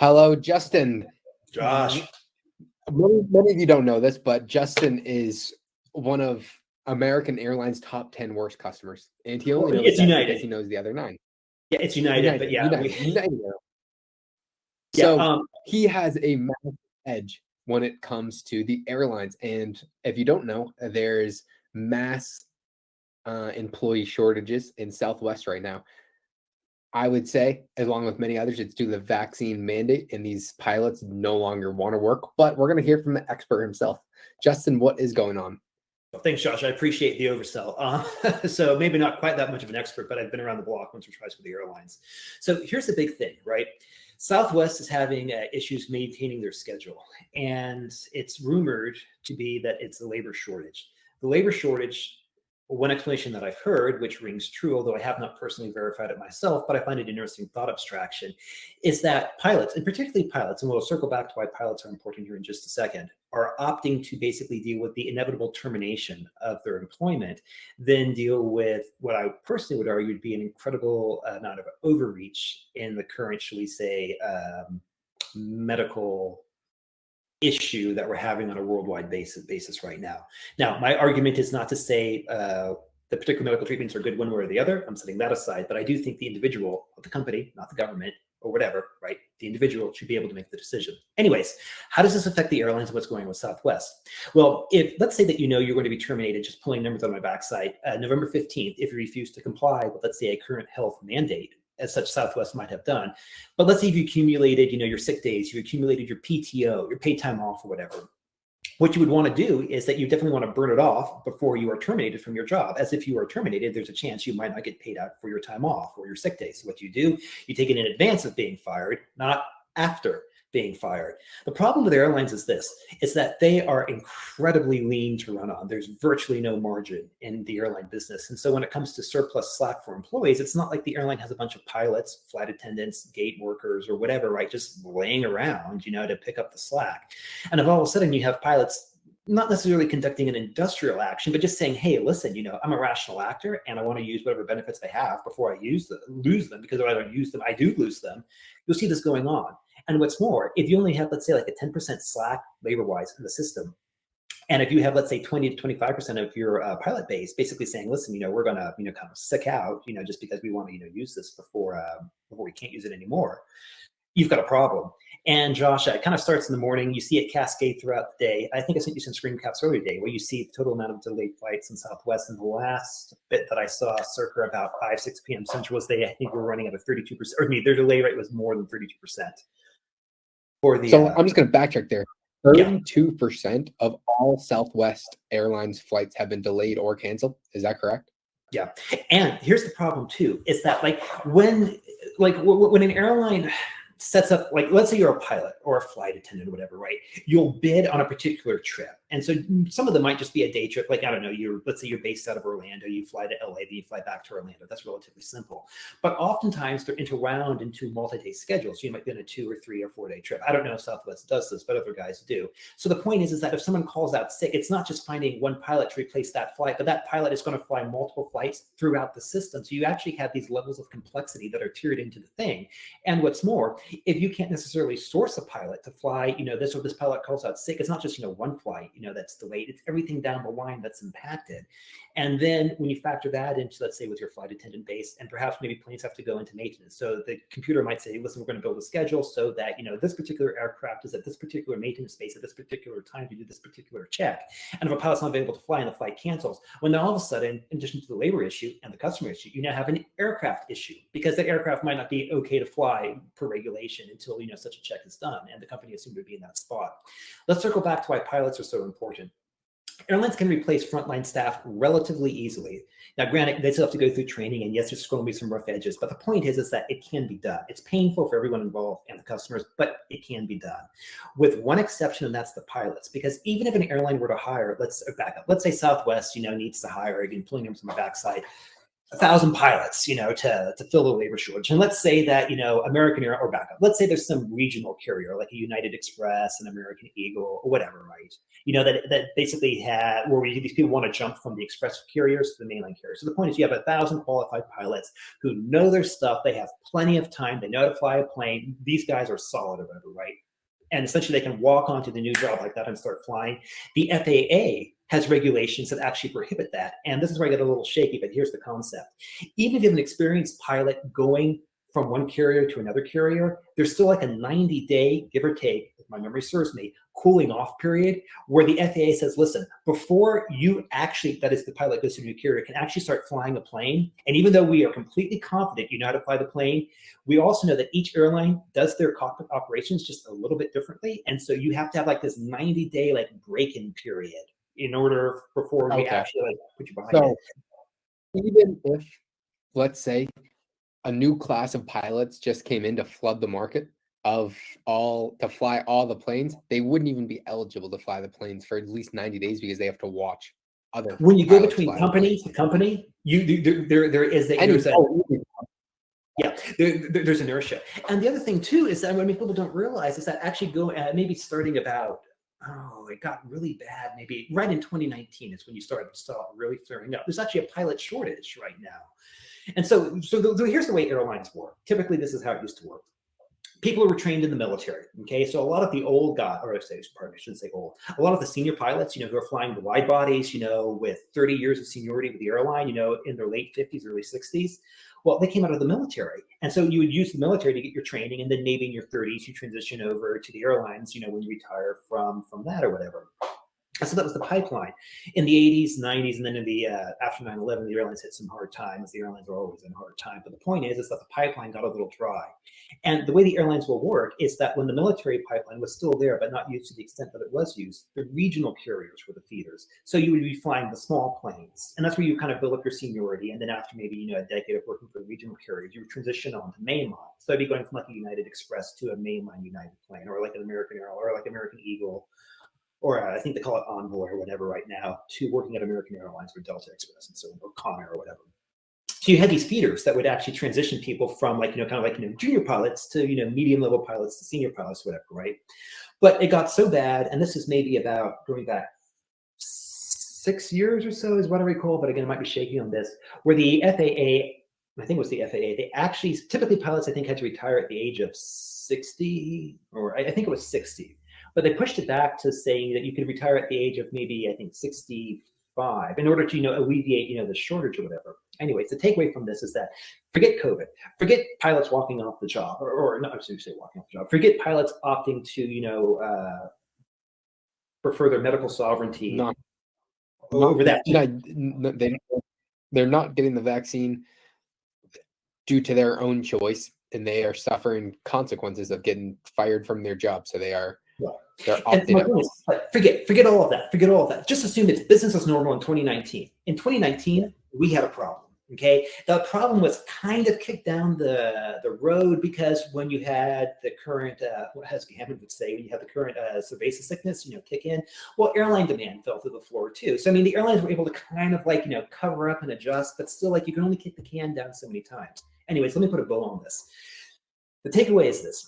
Hello, Justin. Josh. Many of you don't know this, but Justin is one of American Airlines' top 10 worst customers. And he only knows that because he knows the other 9. Yeah, it's United, but yeah. United. So he has a massive edge when it comes to the airlines. And if you don't know, there's mass employee shortages in Southwest right now. I would say, along with many others, it's due to the vaccine mandate, and these pilots no longer want to work. But we're going to hear from the expert himself. Justin, what is going on? Well, thanks, Josh. I appreciate the oversell. So maybe not quite that much of an expert, but I've been around the block once or twice with the airlines. So here's the big thing, right? Southwest is having issues maintaining their schedule, and it's rumored to be that it's a labor shortage. The labor shortage, one explanation that I've heard, which rings true, although I have not personally verified it myself, but I find it an interesting thought abstraction, is that pilots, and particularly pilots, and we'll circle back to why pilots are important here in just a second, are opting to basically deal with the inevitable termination of their employment, then deal with what I personally would argue would be an incredible amount of overreach in the current, shall we say, medical issue that we're having on a worldwide basis right now. Now, my argument is not to say the particular medical treatments are good one way or the other. I'm setting that aside, but I do think the individual, the company, not the government or whatever, right? The individual should be able to make the decision. Anyways, how does this affect the airlines and what's going on with Southwest? Well, if let's say that you're going to be terminated, just pulling numbers on my backside, November 15th, if you refuse to comply with, let's say, a current health mandate, as such Southwest might have done. But let's say you accumulated, your sick days, you accumulated your PTO, your paid time off or whatever. What you would want to do is that you definitely want to burn it off before you are terminated from your job. As if you are terminated, there's a chance you might not get paid out for your time off or your sick days. So what you do, you take it in advance of being fired, not after being fired. The problem with airlines is this, is that they are incredibly lean to run on. There's virtually no margin in the airline business. And so when it comes to surplus slack for employees, it's not like the airline has a bunch of pilots, flight attendants, gate workers, or whatever, right? Just laying around, to pick up the slack. And if all of a sudden you have pilots not necessarily conducting an industrial action, but just saying, hey, listen, I'm a rational actor and I want to use whatever benefits I have before I lose them, because if I don't use them, I do lose them. You'll see this going on. And what's more, if you only have, let's say, like a 10% slack labor-wise in the system, and if you have, let's say, 20 to 25% of your pilot base basically saying, listen, we're going to, kind of sick out, just because we want to, use this before we can't use it anymore, you've got a problem. And Josh, it kind of starts in the morning. You see it cascade throughout the day. I think I sent you some screen caps earlier today where you see the total amount of delayed flights in Southwest. And the last bit that I saw circa about 6 p.m. Central was I think we're running at a 32%, or their delay rate was more than 32%. So I'm just going to backtrack there. 32% of all Southwest Airlines flights have been delayed or canceled. Is that correct? Yeah. And here's the problem too, is that when an airline sets up, let's say you're a pilot or a flight attendant or whatever, right? You'll bid on a particular trip. And so some of them might just be a day trip. I don't know, let's say you're based out of Orlando, you fly to LA, then you fly back to Orlando. That's relatively simple. But oftentimes they're interwound into multi-day schedules. So you might be on a 2 or 3 or 4 day trip. I don't know if Southwest does this, but other guys do. So the point is that if someone calls out sick, it's not just finding one pilot to replace that flight, but that pilot is going to fly multiple flights throughout the system. So you actually have these levels of complexity that are tiered into the thing. And what's more, if you can't necessarily source a pilot to fly, this or this pilot calls out sick, it's not just, one flight, that's delayed. It's everything down the line that's impacted. And then when you factor that into, let's say, with your flight attendant base, and perhaps maybe planes have to go into maintenance. So the computer might say, listen, we're going to build a schedule so that, this particular aircraft is at this particular maintenance base at this particular time to do this particular check. And if a pilot's not able to fly and the flight cancels, well, then all of a sudden, in addition to the labor issue and the customer issue, you now have an aircraft issue, because the aircraft might not be okay to fly per regulation until, such a check is done. And the company assumed to be in that spot. Let's circle back to why pilots are so important. Airlines can replace frontline staff relatively easily. Now, granted, they still have to go through training, and yes, there's going to be some rough edges, but the point is that it can be done. It's painful for everyone involved and the customers, but it can be done. With one exception, and that's the pilots, because even if an airline were to hire, let's back up. Let's say Southwest, needs to hire, again, pulling them from my backside, 1,000 pilots, to fill the labor shortage. And let's say that, American Air, or backup, let's say there's some regional carrier like a United Express, an American Eagle, or whatever, right? That basically had where these people want to jump from the express carriers to the mainline carriers. So the point is you have 1,000 qualified pilots who know their stuff. They have plenty of time. They know how to fly a plane. These guys are solid or whatever, right? And essentially they can walk onto the new job like that and start flying. The FAA has regulations that actually prohibit that. And this is where I get a little shaky, but here's the concept. Even if you have an experienced pilot going from one carrier to another carrier, there's still like a 90-day, give or take, if my memory serves me, cooling off period where the FAA says, listen, before you actually, that is the pilot goes to a new carrier, can actually start flying a plane. And even though we are completely confident you know how to fly the plane, we also know that each airline does their cockpit operations just a little bit differently. And so you have to have like this 90-day like break-in period in order before we actually like put you behind it. Even if, let's say, a new class of pilots just came in to flood the market to fly all the planes, they wouldn't even be eligible to fly the planes for at least 90 days because they have to watch other. When you go between company to company, there's inertia. And the other thing too is that what people don't realize is that actually maybe starting about, it got really bad. Maybe right in 2019 is when you started to start really flaring up. There's actually a pilot shortage right now. And so here's the way airlines work. Typically, this is how it used to work. People were trained in the military. Okay, so a lot of the old guys, or I shouldn't say old, a lot of the senior pilots, who are flying the wide bodies, with 30 years of seniority with the airline, in their late 50s, early 60s. Well, they came out of the military. And so you would use the military to get your training, and then maybe in your 30s, you transition over to the airlines, when you retire from that or whatever. And so that was the pipeline. In the 80s, 90s, and then in the after 9/11, the airlines hit some hard times. The airlines are always in hard time. But the point is that the pipeline got a little dry. And the way the airlines will work is that when the military pipeline was still there, but not used to the extent that it was used, the regional carriers were the feeders. So you would be flying the small planes. And that's where you kind of build up your seniority. And then after maybe, a decade of working for the regional carriers, you would transition on to mainline. So I'd be going from like a United Express to a mainline United plane, or like an American Airlines, or like American Eagle, or I think they call it Envoy or whatever right now, to working at American Airlines or Delta Express and so on, or Conair or whatever. So you had these feeders that would actually transition people from like, kind of like, junior pilots to, medium level pilots to senior pilots, whatever, right? But it got so bad, and this is maybe about going back 6 years or so is what I recall, but again, I might be shaky on this, where the FAA, I think it was the FAA, they actually, typically pilots, I think, had to retire at the age of 60, or I think it was 60. But they pushed it back to saying that you could retire at the age of maybe, I think, 65 in order to, alleviate, the shortage or whatever. Anyways, the takeaway from this is that forget COVID, forget pilots walking off the job, or not, I should say walking off the job, forget pilots opting to, for further medical sovereignty over that. They're not getting the vaccine due to their own choice, and they are suffering consequences of getting fired from their job. So they're opting out. Forget all of that. Forget all of that. Just assume it's business as normal in 2019. In 2019, we had a problem. Okay, the problem was kind of kicked down the road because when you had the current, as Hammond would say, when you have the current cerveza sickness, kick in, well, airline demand fell through the floor too. So I mean, the airlines were able to kind of like cover up and adjust, but still, like, you can only kick the can down so many times. Anyways, let me put a bow on this. The takeaway is this.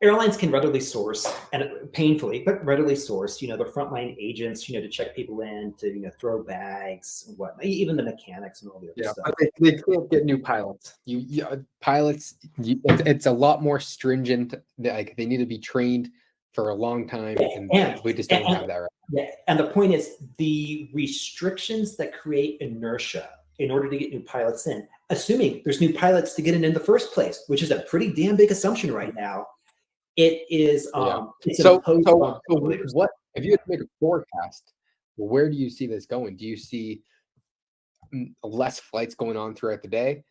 Airlines can readily source, and painfully, but readily source, their frontline agents, to check people in, to, throw bags and whatnot, even the mechanics and all the other stuff. But they can't get new pilots. It's a lot more stringent. Like, they need to be trained for a long time, and we just don't have that right now. Yeah, and the point is the restrictions that create inertia in order to get new pilots in, assuming there's new pilots to get in the first place, which is a pretty damn big assumption right now. It is so what if you had to make a forecast, where do you see this going? Do you see less flights going on throughout the day,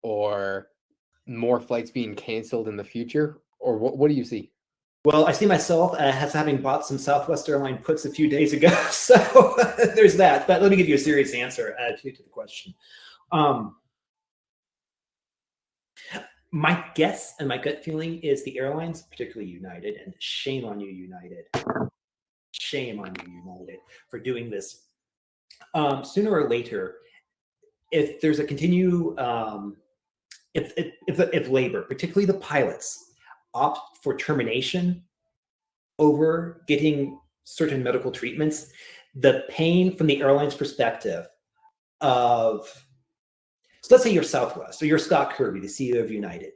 or more flights being canceled in the future, or what do you see? Well, I see myself as having bought some Southwest Airline puts a few days ago, so there's that. But let me give you a serious answer to the question. My guess and my gut feeling is the airlines, particularly United, and shame on you, United. Shame on you, United, for doing this. Sooner or later, if there's a if labor, particularly the pilots, opt for termination over getting certain medical treatments, the pain from the airline's perspective of, so let's say you're Southwest or you're Scott Kirby, the CEO of United.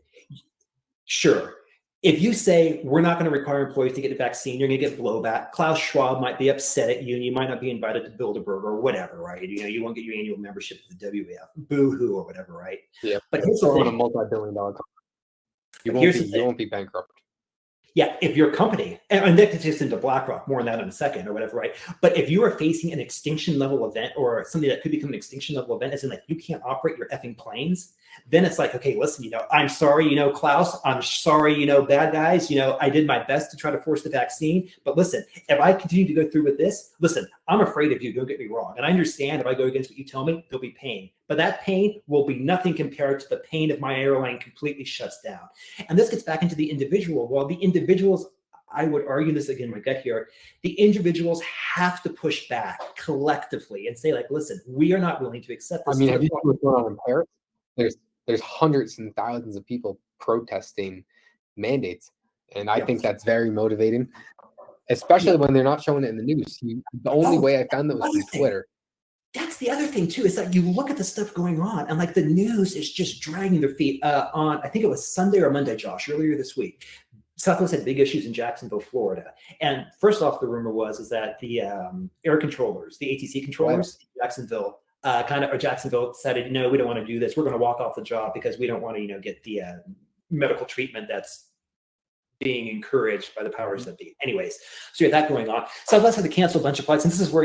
Sure. If you say we're not going to require employees to get the vaccine, you're going to get blowback. Klaus Schwab might be upset at you, and you might not be invited to Bilderberg or whatever, right? You won't get your annual membership to the WEF, boo-hoo or whatever, right? Yeah, but here's the thing. A multi-billion-dollar company. You won't be bankrupt. Yeah, if your company, and that gets us into BlackRock, more on that in a second or whatever, right? But if you are facing an extinction level event or something that could become an extinction level event, as in like you can't operate your effing planes, then it's like, okay, listen, I'm sorry, Klaus, I'm sorry, bad guys, I did my best to try to force the vaccine. But listen, if I continue to go through with this, listen, I'm afraid of you, don't get me wrong. And I understand if I go against what you tell me, there'll be pain. But that pain will be nothing compared to the pain if my airline completely shuts down. And this gets back into the individual. Well, the individuals, I would argue this again, my gut here, the individuals have to push back collectively and say, like, listen, we are not willing to accept this. I mean, have you seen what's going on in Paris? There's hundreds and thousands of people protesting mandates. And I think that's very motivating, especially when they're not showing it in the news. The only way I found that was from Twitter. That's the other thing too, is that you look at the stuff going on and like the news is just dragging their feet on, I think it was Sunday or Monday, Josh, earlier this week. Southwest had big issues in Jacksonville, Florida. And first off, the rumor was that the air controllers, the ATC controllers in Jacksonville, Jacksonville decided, no, we don't want to do this. We're going to walk off the job because we don't want to, get the medical treatment that's being encouraged by the powers that be. Anyways, so you had that going on. Southwest had to cancel a bunch of flights, and this is where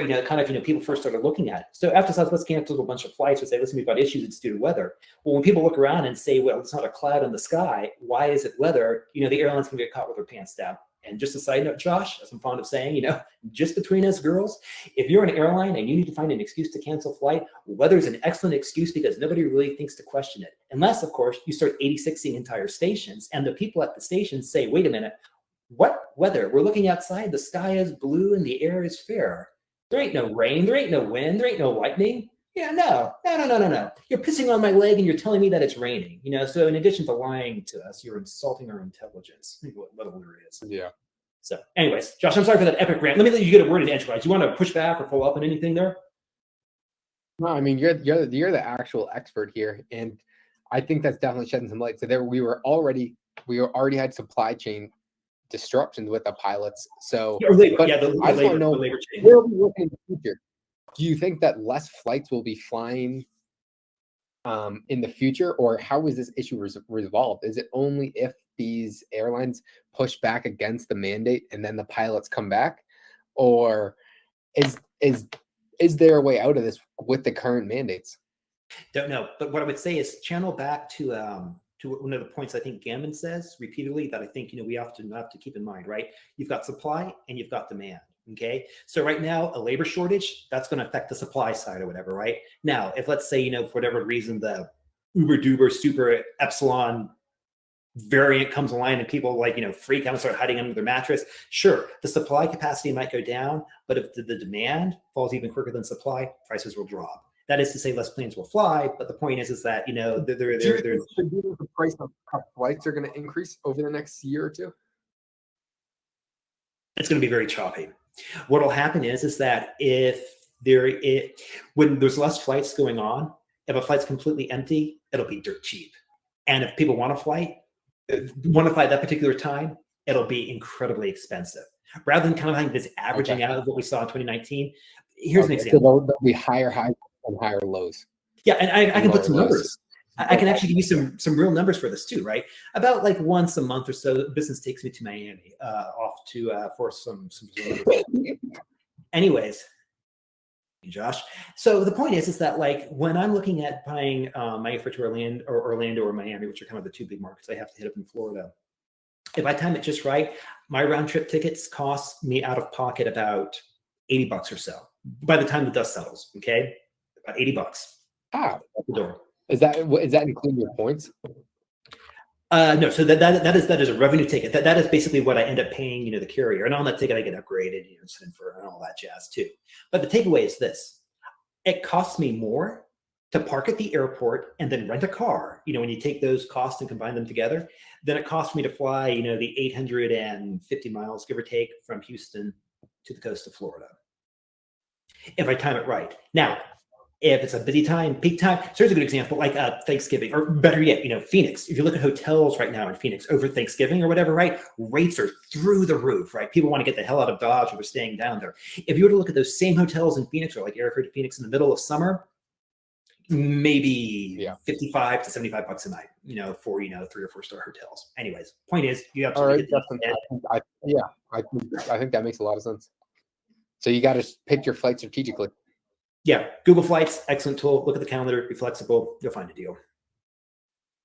people first started looking at it. So after Southwest canceled a bunch of flights, we say, listen, we've got issues, it's due to weather. Well, when people look around and say, well, it's not a cloud in the sky, why is it weather? The airline's gonna get caught with their pants down. And just a side note, Josh, as I'm fond of saying, just between us girls, if you're an airline and you need to find an excuse to cancel flight, weather's an excellent excuse because nobody really thinks to question it. Unless, of course, you start 86ing entire stations and the people at the stations say, wait a minute, what weather? We're looking outside, the sky is blue and the air is fair. There ain't no rain, there ain't no wind, there ain't no lightning. Yeah, no. You're pissing on my leg and you're telling me that it's raining. So in addition to lying to us, you're insulting our intelligence. What letter it is. Yeah. So anyways, Josh, I'm sorry for that epic rant. Let me let you get a word in edgewise. Do you want to push back or follow up on anything there? No, I mean, you're the actual expert here. And I think that's definitely shedding some light. So we already had supply chain disruptions with the pilots. So I just want to know, where are we looking in the future? Do you think that less flights will be flying in the future, or how is this issue resolved? Is it only if these airlines push back against the mandate and then the pilots come back, or is there a way out of this with the current mandates? Don't know, but what I would say is channel back to one of the points I think Gammon says repeatedly that I think we have to keep in mind, right? You've got supply and you've got demand. Okay, so right now a labor shortage, that's going to affect the supply side or whatever, right? Now, if let's say for whatever reason the uber duper super epsilon variant comes online and people freak out and start hiding under their mattress, sure, the supply capacity might go down, but if the demand falls even quicker than supply, prices will drop. That is to say, less planes will fly, but the point is that the price of flights are going to increase over the next year or two. It's going to be very choppy. What will happen is that when there's less flights going on, if a flight's completely empty, it'll be dirt cheap. And if people want to fly at that particular time, it'll be incredibly expensive. Rather than kind of having this averaging out of what we saw in 2019, here's an example. So there'll be higher highs and higher lows. Yeah, and I can put some numbers. I can actually give you some real numbers for this too, right? About like once a month or so, business takes me to Miami, off to for some. Anyways, Josh. So the point is that like when I'm looking at buying my airfare to Orlando or Miami, which are kind of the two big markets I have to hit up in Florida, if I time it just right, my round trip tickets cost me out of pocket about $80 or so by the time the dust settles. Okay, about $80. Ah, at the door. Is that including your points? No, so that is a revenue ticket. That is basically what I end up paying, the carrier. And on that ticket, I get upgraded, and all that jazz too. But the takeaway is this: it costs me more to park at the airport and then rent a car, when you take those costs and combine them together, then it cost me to fly, the 850 miles, give or take, from Houston to the coast of Florida, if I time it right. Now, if it's a busy time, peak time, so here's a good example, like Thanksgiving, or better yet, Phoenix. If you look at hotels right now in Phoenix over Thanksgiving or whatever, right, rates are through the roof, right? People want to get the hell out of Dodge or they're staying down there. If you were to look at those same hotels in Phoenix, or like airport to Phoenix in the middle of summer, maybe 55 to 75 bucks a night, for 3 or 4 star hotels. Anyways, point is, you have to. All right, I think that makes a lot of sense. So you got to pick your flight strategically. Yeah, Google Flights, excellent tool. Look at the calendar, be flexible, you'll find a deal.